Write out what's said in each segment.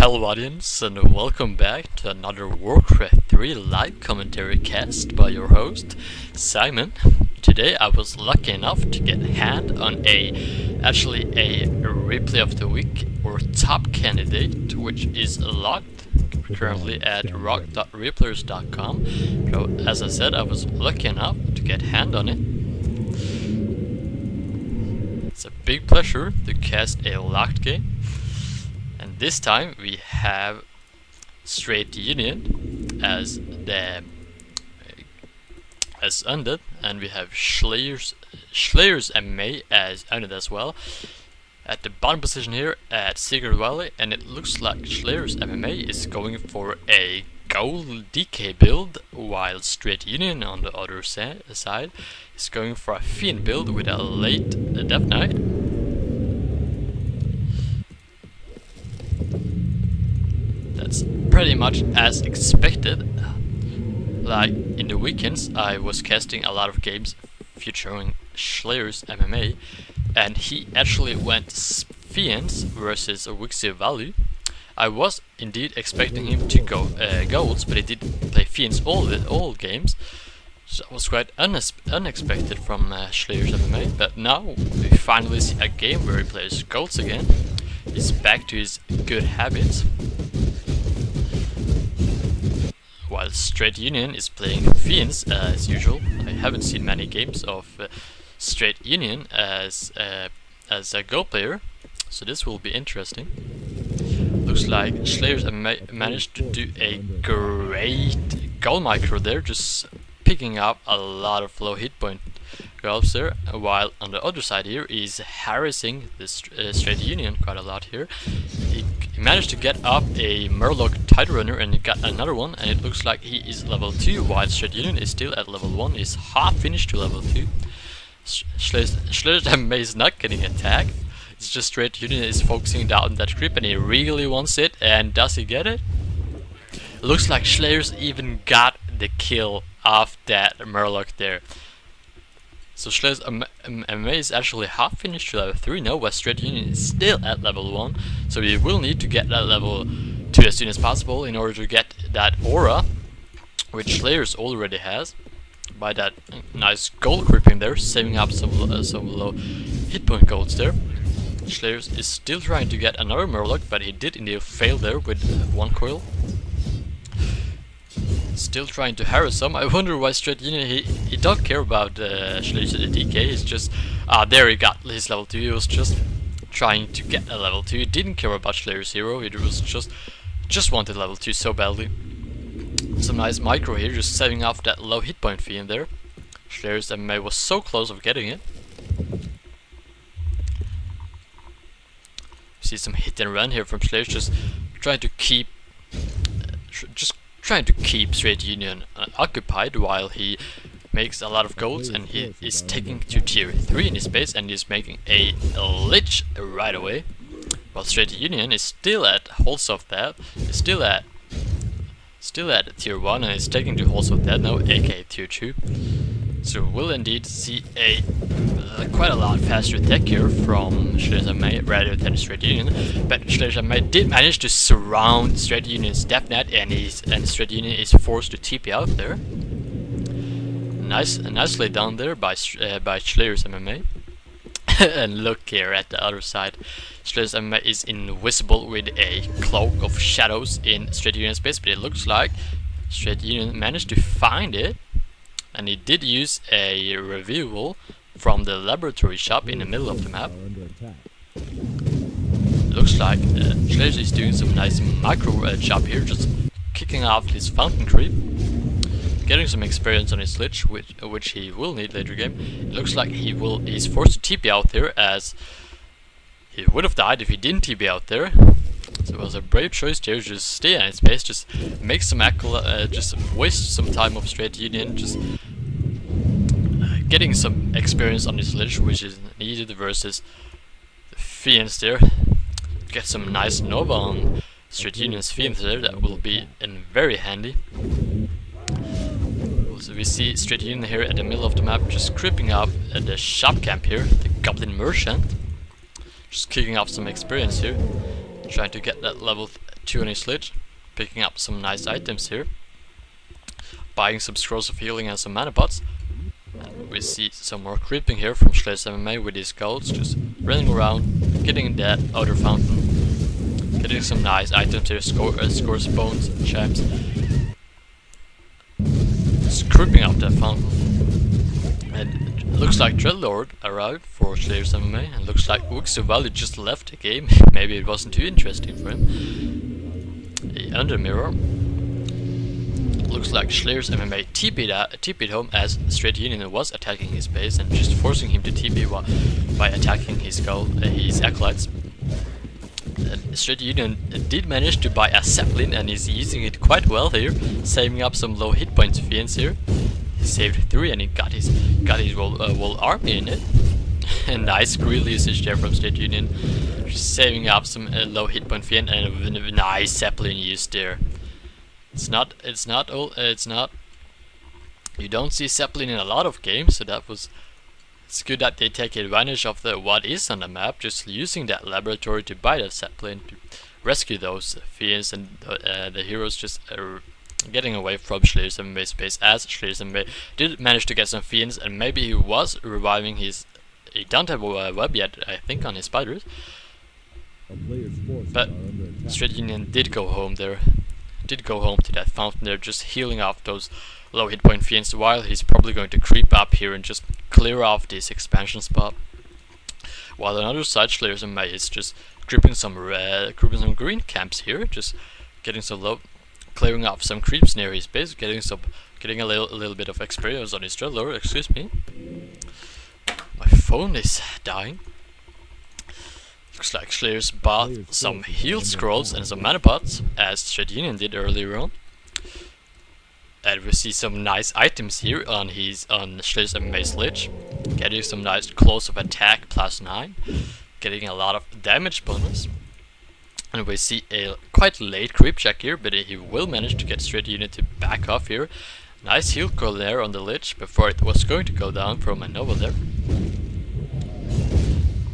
Hello audience, and welcome back to another Warcraft 3 live commentary cast by your host, Simon. Today I was lucky enough to get a hand on actually a replay of the week or top candidate, which is locked currently at rock.replayers.com. So as I said, I was lucky enough to get a hand on it. It's a big pleasure to cast a locked game. And this time we have Str8-UniOn as Undead, and we have Slayer's MA as Undead as well. At the bottom position here at Secret Valley, and it looks like Slayer's MMA is going for a gold DK build, while Str8-UniOn on the other side is going for a Fiend build with a late Death Knight. That's pretty much as expected. Like in the weekends I was casting a lot of games featuring Slayer's MMA, and he actually went Fiends versus Wixie Value. I was indeed expecting him to go golds, but he did play Fiends all games, so it was quite unexpected from Slayer's MMA. But now we finally see a game where he plays golds again. He's back to his good habits, while Str8-UniOn is playing Fiends as usual. I haven't seen many games of Str8-UniOn as a Go player, so this will be interesting. Looks like Slayers managed to do a great goal micro there, just picking up a lot of low hit point goals there, while on the other side here is harassing the Str8-UniOn quite a lot here. He managed to get up a Murloc Tidrunner, and he got another one, and it looks like he is level 2, while Str8-UniOn is still at level 1, is half finished to level 2. Slayer's MA is not getting attacked, it's just Str8-UniOn is focusing down that creep, and he really wants it. And does he get it? Looks like Slayer's even got the kill off that Murloc there. So Slayer's MA is actually half finished to level 3 now, while Str8-UniOn is still at level 1. So we will need to get that level 2 as soon as possible in order to get that aura, which Slayer's already has, by that nice gold creeping there, saving up some low hit point golds there. Slayer's is still trying to get another Murloc, but he did indeed fail there with one coil. Still trying to harass some. I wonder why Str8-UniOn, he don't care about Slayer's DK. He's just there he got his level 2. He was just trying to get a level 2. He didn't care about Slayer's hero. He was just wanted level 2 so badly. Some nice micro here, just saving off that low hit point fee in there. Slayer's MA was so close of getting it. See some hit and run here from Slayer's, just trying to keep Str8-UniOn occupied while he makes a lot of golds, and he is taking to tier 3 in his base, and he's making a lich right away. While Str8-UniOn is still at Halls of Death, is still at tier 1, and is taking to Halls of Death now, aka tier 2. So we'll indeed see a quite a lot faster attack here from Slayer's MA rather than Str8-UniOn, but Slayer's MA did manage to surround Str8-UniOn's Death Knight, and Str8-UniOn is forced to TP out there. Nicely done there by Slayer's MMA. And look here at the other side, Slayer's MMA is invisible with a cloak of shadows in Str8-UniOn's base, but it looks like Str8-UniOn managed to find it, and he did use a reviewable from the laboratory shop in the middle of the map. Looks like Slayers is doing some nice micro job here, just kicking off his fountain creep, getting some experience on his lich, which he will need later game. It looks like he's forced to TP out there, as he would have died if he didn't TP out there. So it was a brave choice there, just stay on his base, just make some just waste some time of Str8-UniOn, just getting some experience on his lich, which is needed versus the Fiends there. Get some nice Nova on Str8-UniOn's Fiends there, that will be very handy. So we see Str8-UniOn here at the middle of the map, just creeping up at the shop camp here, the Goblin Merchant. Just kicking off some experience here, trying to get that level 2 on his lich, picking up some nice items here, buying some scrolls of healing and some mana pots. And we see some more creeping here from Str8-MMA with his golds, just running around, getting that outer fountain, getting some nice items here, scores, bones, gems. Just creeping up that fountain. And it looks like Dreadlord arrived for Str8-MMA, and looks like Uxuvali just left the game. Maybe it wasn't too interesting for him. The Under Mirror. Looks like Str8-MMA TP'd home as Str8-UniOn was attacking his base and just forcing him to TP by attacking his acolytes. And Str8-UniOn did manage to buy a Zeppelin and is using it quite well here, saving up some low hit points fiends here. He saved 3 and he got his whole army in it. A nice grill usage there from Str8-UniOn, just saving up some low hit point fiend and a nice Zeppelin used there. It's not. You don't see Zeppelin in a lot of games, so it's good that they take advantage of what is on the map, just using that laboratory to buy that Zeppelin to rescue those fiends and the heroes just getting away from Str8-MMA space, as Str8-MMA did manage to get some fiends, and maybe he was reviving his. He don't have a web yet, I think, on his spiders. But Str8-UniOn did go home there. Did go home to that fountain there, just healing off those low hit point fiends, while he's probably going to creep up here and just clear off this expansion spot. While on the other side, Str8-MMA is just creeping some green camps here, just getting some low, clearing off some creeps near his base, getting a little bit of experience on his Dreadlord. Excuse me, my phone is dying. Looks like Str8 bought some heal scrolls and some mana pots, as Str8-UniOn did earlier on. And we see some nice items here on Str8-MMA's lich, getting some nice close of attack +9, getting a lot of damage bonus. And we see a quite late creep check here, but he will manage to get Str8-UniOn to back off here. Nice heal call there on the lich before it was going to go down from a Nova there.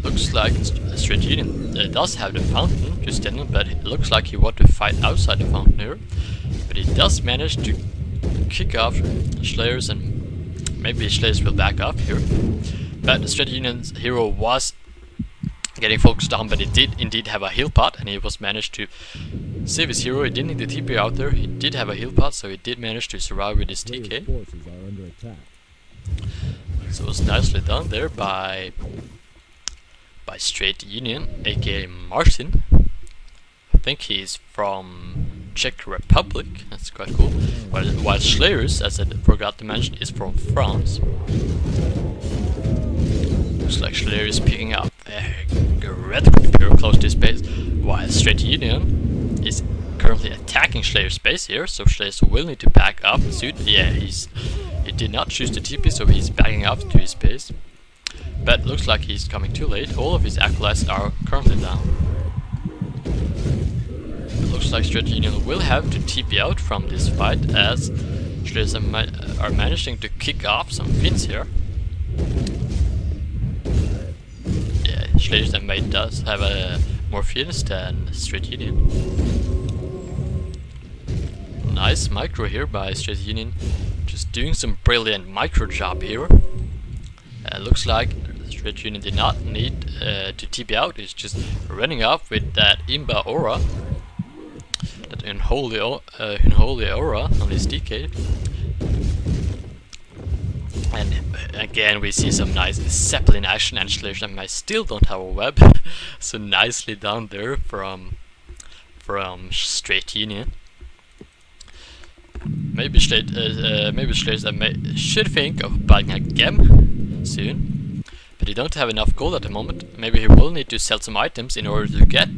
Looks like Str8-UniOn does have the fountain just in, but it looks like he wants to fight outside the fountain here. But he does manage to kick off Slayers, and maybe Slayers will back up here. But Str8-UniOn's hero was getting focused on, but he did indeed have a heal pot, and he was managed to save his hero. He didn't need the TP out there. He did have a heal pot, so he did manage to survive with his TK. So it was nicely done there by Str8-UniOn, aka Martin. I think he's from Czech Republic. That's quite cool. While Slayers, as I forgot to mention, is from France. Looks like Slayers is picking up a red creeper close to his base, while Str8-UniOn is currently attacking Slayer's base here, so Slayers will need to back up soon. Yeah, he did not choose the TP, so he's backing up to his base. But looks like he's coming too late. All of his acolytes are currently down. It looks like Str8-UniOn will have to TP out from this fight, as Str8 are managing to kick off some fiends here. Yeah, Str8 does have more fiends than Str8-UniOn. Nice micro here by Str8-UniOn, just doing some brilliant micro job here. Looks like Str8-UniOn did not need to TP out. He's just running off with that Imba aura, that unholy aura on his DK. And again we see some nice Zeppelin action, and Str8 still don't have a web. So nicely done there from Str8-UniOn. Maybe Str8 should think of buying a gem soon, but he don't have enough gold at the moment. Maybe he will need to sell some items in order to get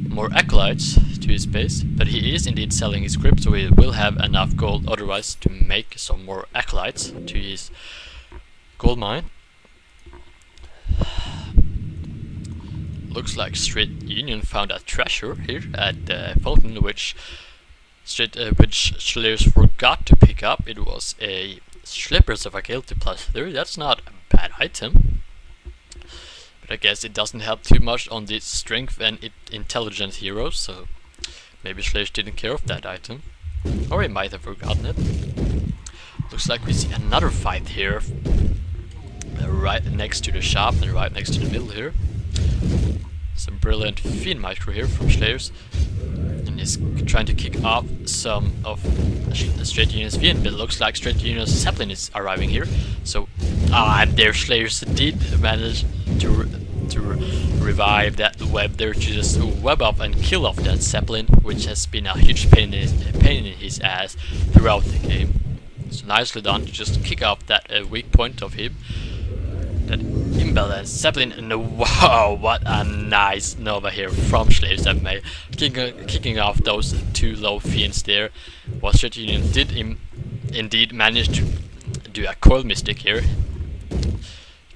more acolytes to his base, but he is indeed selling his crypt, so he will have enough gold otherwise to make some more acolytes to his gold mine. Looks like Str8-UniOn found a treasure here at the fountain, which Slayers forgot to pick up. It was a Slippers of Agility +3. That's not a bad item, but I guess it doesn't help too much on the strength and intelligent heroes, so Maybe Slash didn't care of that item. Or he might have forgotten it. Looks like we see another fight here. Right next to the shop and right next to the middle here. Some brilliant Fiend micro here from Slayers. And he's trying to kick off some of Str8-UniOn's Fiend, but it looks like Str8-UniOn's Zeppelin is arriving here. So, and their Slayers did manage to revive that web there, to just web up and kill off that Zeppelin, which has been a huge pain in his ass throughout the game. So nicely done to just kick off that weak point of him. That imbalanced Zeppelin, and wow, what a nice Nova here from Str8-UniOn, kicking off those two low Fiends there. While Str8-UniOn did indeed manage to do a coil mystic here.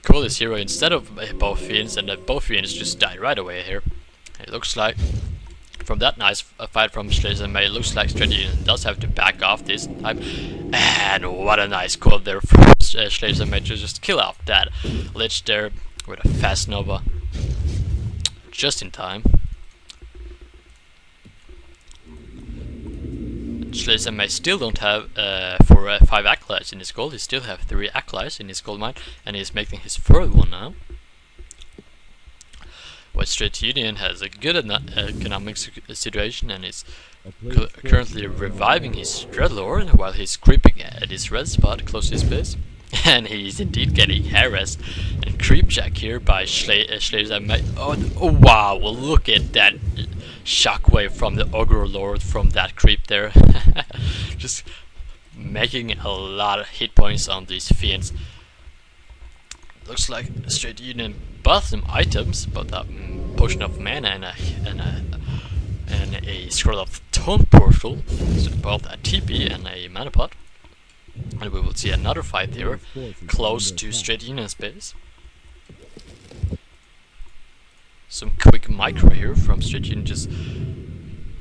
Coil his hero instead of both Fiends, and both Fiends just died right away here. It looks like, from that nice fight from Str8-UniOn, it looks like Str8-UniOn does have to back off this time. And what a nice call there from Str8-UniOn to just kill off that Lich there with a fast Nova. Just in time. Str8-UniOn still don't have 5 acolytes in his gold. He still have 3 acolytes in his gold mine, and he's making his 4th one now. While Str8-UniOn has a good economic situation and is currently reviving his Dreadlord while he's creeping at his red spot close to his base. And he's indeed getting harassed and creepjack here by Str8-UniOn. Oh wow, well, look at that shockwave from the Ogre Lord from that creep there. Just making a lot of hit points on these Fiends. Looks like Str8-UniOn bought some items, but a potion of mana and a scroll of tone portal, so both a TP and a mana pot. And we will see another fight here, close to Str8-UniOn's base. Some quick micro here from Str8-UniOn, just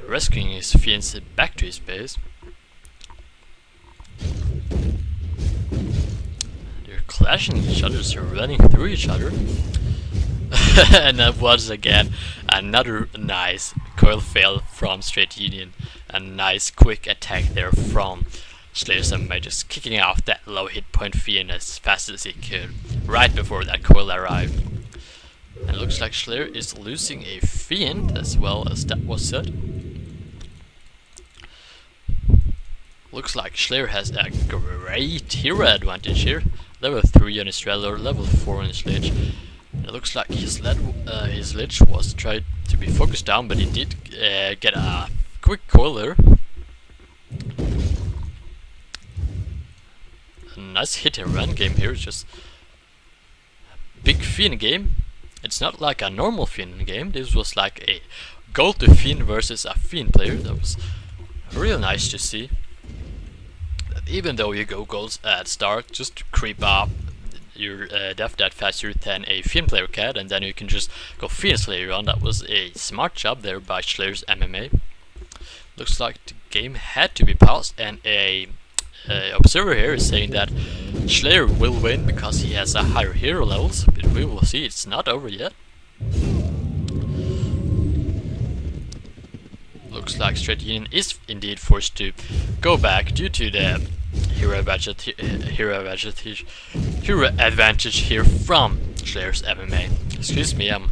rescuing his Fiends back to his base. They're clashing each other, so running through each other. And that was again another nice coil fail from Str8-UniOn. A nice quick attack there from Str8-UniOn by just kicking off that low hit point Fiend as fast as he could, right before that coil arrived. And it looks like Slayer is losing a Fiend as well, as that was said. Looks like Slayer has a great hero advantage here. Level 3 on his Dreadlord, level 4 on his Lich. It looks like his Lich was tried to be focused down, but he did get a quick coil there. A nice hit and run game here, just a big Fiend game. It's not like a normal Fiend game, this was like a gold to Fiend versus a Fiend player. That was real nice to see. That even though you go golds at start, just to creep up your death that faster than a Fiend player can, and then you can just go Fiend Slayer on. That was a smart job there by Slayer's MMA. Looks like the game had to be paused, and a observer here is saying that Slayer will win because he has a higher hero levels, but we will see, it's not over yet. Looks like Str8-UniOn is indeed forced to go back due to the hero advantage here from Slayer's MMA. Excuse me, I'm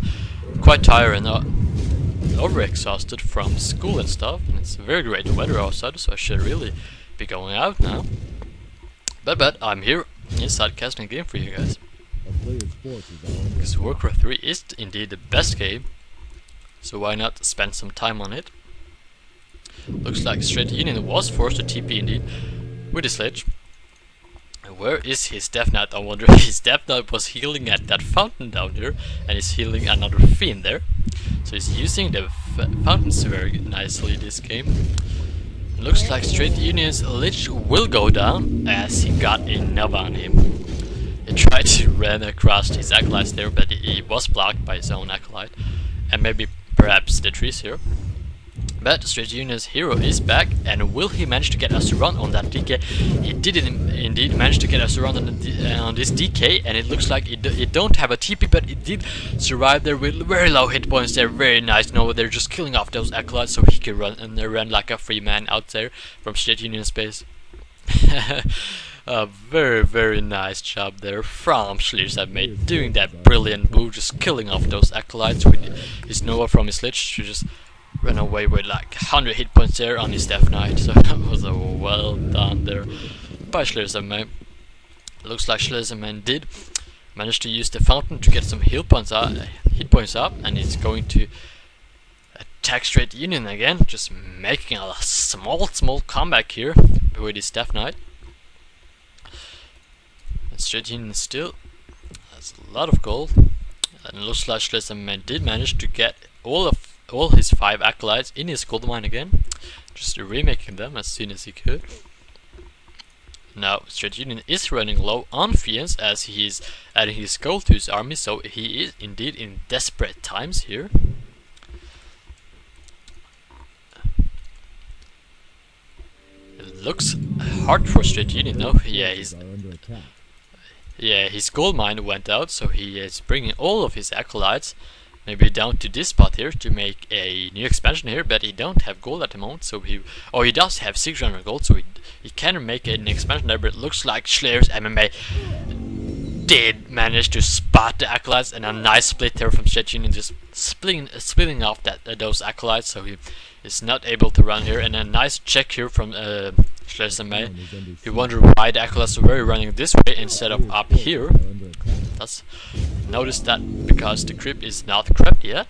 quite tired and overexhausted from school and stuff, and it's very great weather outside, so I should really be going out now. But I'm here inside casting a game for you guys. Because Warcraft 3 is indeed the best game, so why not spend some time on it. Looks like Str8-UniOn was forced to TP indeed with his Lich. Where is his Death Knight? I wonder. His Death Knight was healing at that fountain down here, and he's healing another Fiend there. So he's using the fountains very nicely this game. Looks like Str8-UniOn's Lich will go down as he got a Nova on him. He tried to run across his acolytes there, but he was blocked by his own acolyte, and maybe perhaps the trees here. But Str8-UniOn's hero is back, and will he manage to get us to run on that DK? He did indeed manage to get us to run on this DK, and it looks like it don't have a TP, but it did survive there with very low hit points there. Very nice. No, they're just killing off those acolytes so he could run, and they ran like a free man out there from Str8-UniOn space. A very nice job there from Str8-UniOn doing that brilliant move, just killing off those acolytes with his Nova from his Lich to just run away with like 100 hit points there on his Death Knight. So that was a well done there by Str8-UniOn. Looks like Str8-UniOn did manage to use the fountain to get some hit points up, and he's going to attack Str8-UniOn again, just making a small comeback here with his Death Knight. And Str8-UniOn still has a lot of gold, and it looks like Str8-UniOn did manage to get all his 5 acolytes in his gold mine again, just remaking them as soon as he could. Now Str8-UniOn is running low on fiends as he is adding his gold to his army, so he is indeed in desperate times here. It looks hard for Str8-UniOn though. Yeah, his gold mine went out, so he is bringing all of his acolytes maybe down to this spot here to make a new expansion here, but he don't have gold at the moment, so he does have 600 gold, so he can make an expansion there, but it looks like Slayer's MMA did manage to spot the acolytes, and a nice split there from Str8-UniOn, just splitting off those acolytes, so he is not able to run here, and a nice check here from Str8-UniOn. He wondered why the acolytes were running this way instead of up here. Let's notice that because the creep is not crept yet,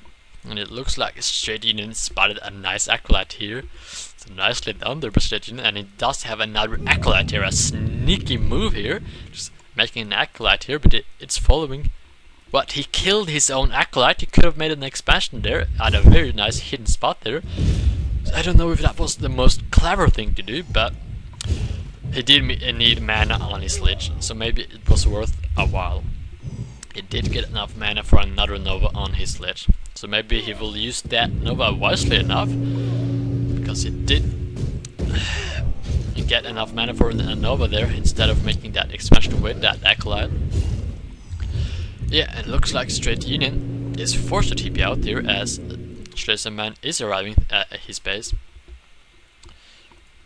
and it looks like Str8-UniOn spotted a nice acolyte here. So nicely done there by Str8-UniOn, and it does have another acolyte here, a sneaky move here, just making an acolyte here, but it's following. But he killed his own acolyte. He could have made an expansion there at a very nice hidden spot there. So I don't know if that was the most clever thing to do, but he did need mana on his Lich, so maybe it was worth a while. He did get enough mana for another Nova on his Lich, so maybe he will use that Nova wisely enough, because he did get enough mana for a Nova there instead of making that expansion with that acolyte. Yeah, it looks like Str8-UniOn is forced to TP out here as Str8-UniOn is arriving at his base.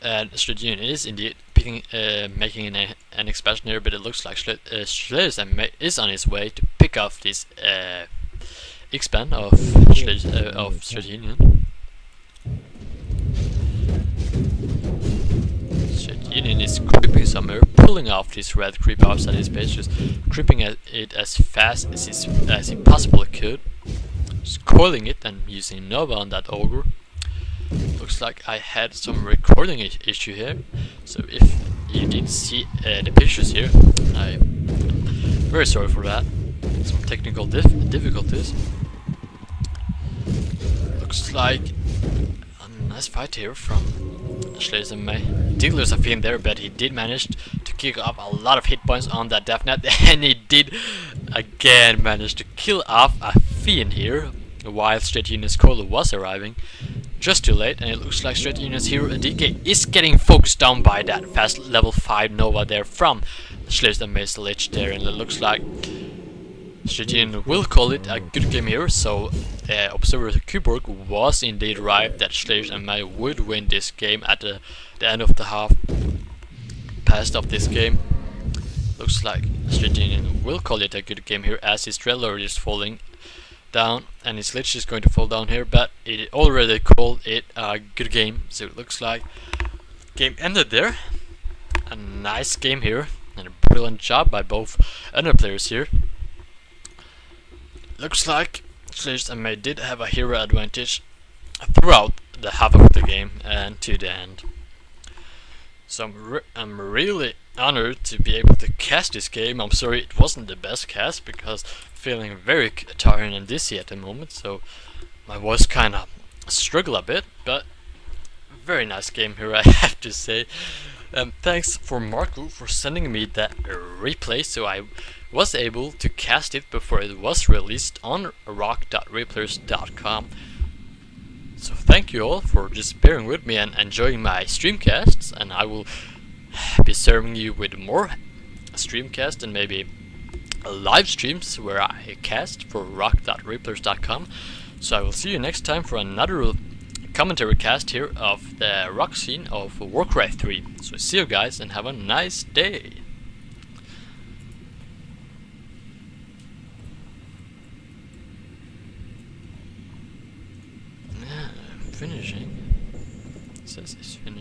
And Str8-UniOn is indeed making an expansion here, but it looks like Str8-UniOn is on his way to pick off this expand of Str8-UniOn. Str8-UniOn is creeping somewhere, pulling off this red creep outside his base, just creeping at it as fast as he possibly could, just coiling it and using Nova on that ogre. Looks like I had some recording issue here, so if you did see the pictures here, I'm very sorry for that. Some technical difficulties. Looks like a nice fight here from Str8-UniOn. Did lose a fiend there, but he did manage to kick off a lot of hit points on that Death Knight, and he did again manage to kill off a fiend here while Str8-UniOn's Colo was arriving. Just too late, and it looks like Str8-UniOn's hero DK is getting focused down by that fast level 5 Nova there from Str8-UniOn's Lich there, and it looks like Str8-UniOn will call it a good game here, so Observer Kuborg was indeed right that Str8-UniOn would win this game at the end of the half past of this game. Looks like Str8-UniOn will call it a good game here as his Dreadlord is falling down and his Lich is going to fall down here, but it already called it a good game, so it looks like game ended there. A nice game here and a brilliant job by both other players here. Looks like Str8-UniOn did have a hero advantage throughout the half of the game and to the end. So I'm really honored to be able to cast this game. I'm sorry it wasn't the best cast because feeling very tired and dizzy at the moment, so my voice kinda struggle a bit, but very nice game here I have to say. Thanks for Marco for sending me that replay, so I was able to cast it before it was released on rock.replayers.com. So thanks. thank you all for just bearing with me and enjoying my streamcasts, and I will be serving you with more streamcasts and maybe live streams where I cast for rock.replays.com. So I will see you next time for another commentary cast here of the rock scene of Warcraft 3. So see you guys and have a nice day. I'm finishing. It says it's finished.